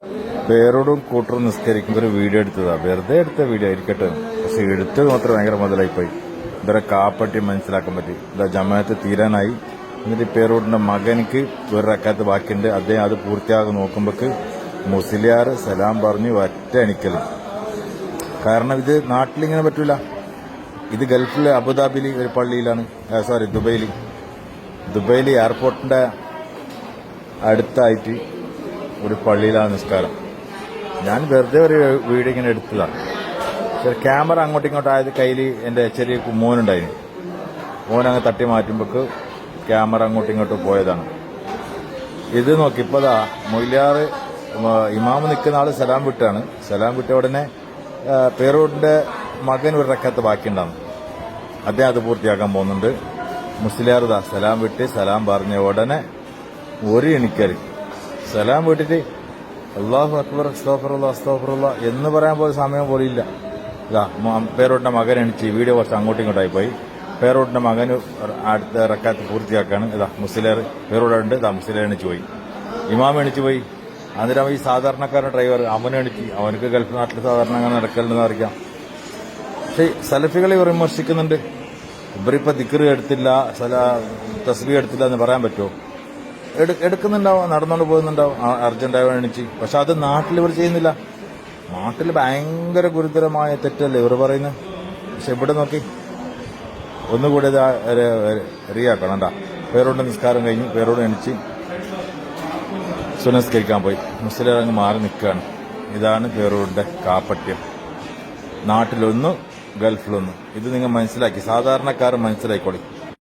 പേരോടും കൂട്ടറും നിസ്കരിക്കുന്ന ഒരു വീഡിയോ എടുത്തതാ. വെറുതെ എടുത്ത വീഡിയോ ആയിരിക്കട്ടെ, പക്ഷെ എടുത്തത് മാത്രം ഭയങ്കര മുതലായിപ്പോയി. ഇവരെ കാപ്പട്ടി മനസ്സിലാക്കാൻ പറ്റി. ഇതാ ജമാഅത്ത് തീരാനായി. എന്നിട്ട് പേരോടിന്റെ മകനിക്ക് ഒരു റക്കാത്ത് ബാക്കിയുണ്ട്. അദ്ദേഹം അത് പൂർത്തിയാക്കി നോക്കുമ്പോക്ക് മുസ്ലിയാർ സലാം പറഞ്ഞ് ഒറ്റ എണിക്കൽ. കാരണം ഇത് നാട്ടിലിങ്ങനെ പറ്റൂല. ഇത് ഗൾഫിലെ അബുദാബിയിൽ ഒരു പള്ളിയിലാണ്, ദുബൈയിൽ എയർപോർട്ടിന്റെ അടുത്തായിട്ട് ഒരു പള്ളിയിലാണ് നിസ്കാരം. ഞാൻ വെറുതെ ഒരു വീഡിയോ ഇങ്ങനെ എടുത്തതാണ്. പക്ഷെ ക്യാമറ അങ്ങോട്ടും ഇങ്ങോട്ടും ആയത് കയ്യിൽ എൻ്റെ ചെറിയ മോനുണ്ടായിരുന്നു. മോനങ്ങ് തട്ടി മാറ്റുമ്പോൾക്ക് ക്യാമറ അങ്ങോട്ടും ഇങ്ങോട്ടും പോയതാണ്. ഇത് നോക്കി ഇപ്പോഴാ മൊയ്ലിയാർ ഇമാമ് നിൽക്കുന്ന ആള് സലാം വിട്ടാണ്. സലാം വിട്ട ഉടനെ പേരോടിന്റെ മകൻ ഒരു റക്കാത്ത് ബാക്കിയുണ്ടാകും. അദ്ദേഹം അത് പൂർത്തിയാക്കാൻ പോകുന്നുണ്ട്. മുസ്ലിയാർ സലാം വിട്ട് സലാം പറഞ്ഞ ഉടനെ ഒരു എണിക്കൽ സലാം വിട്ടിട്ട് അല്ലാഹു അക്ബർ അസ്തഗ്ഫിറുല്ലാ എന്ന് പറയാൻ പോലും സമയം പോലും ഇല്ല. ഇതാ പേരോടിന്റെ മകൻ എണിച്ച് വീഡിയോ കുറച്ച് അങ്ങോട്ടും ഇങ്ങോട്ടായി പോയി. പേരോടിന്റെ മകന് അടുത്ത റക്കാത്ത് പൂർത്തിയാക്കാണ്. ഇതാ മുസ്ലിയാർ പേരോടുണ്ട്. ഇതാ മുസ്ലിയാർ എണിച്ച് പോയി, ഇമാം എണിച്ച് പോയി. അന്നേരം ഈ സാധാരണക്കാരൻ ഡ്രൈവർ അവനെണിച്ച്, അവനക്ക് ഗൾഫ് നാട്ടിൽ സാധാരണ അങ്ങനെ നടക്കലുണ്ടെന്ന് അറിയാം. പക്ഷെ സലഫികളെ വിമർശിക്കുന്നുണ്ട്. ഇവരിപ്പോ ദിക്ർ എടുത്തില്ല, തസ്ബീഹ് എടുത്തില്ല എന്ന് പറയാൻ പറ്റുമോ? എടുക്കുന്നുണ്ടാവും, നടന്നുകൊണ്ട് പോകുന്നുണ്ടാവും അർജന്റായി എണിച്ച്. പക്ഷെ അത് നാട്ടിൽ ഇവർ ചെയ്യുന്നില്ല. നാട്ടിൽ ഭയങ്കര ഗുരുതരമായ തെറ്റല്ലേ ഇവർ പറയുന്നത്. പക്ഷെ ഇവിടെ നോക്കി ഒന്നുകൂടി റിയാക്കണം. എന്താ പേരോട് നിസ്കാരം കഴിഞ്ഞ് പേരോട് എണിച്ച് സുനസ്കരിക്കാൻ പോയി. മുസ്ലിം അങ്ങ് മാറി നിൽക്കുകയാണ്. ഇതാണ് പേരോടിന്റെ കാപ്പട്യം. നാട്ടിലൊന്ന് ഗൾഫിലൊന്ന്. ഇത് നിങ്ങൾ മനസ്സിലാക്കി, സാധാരണക്കാരൻ മനസ്സിലാക്കിക്കോളി.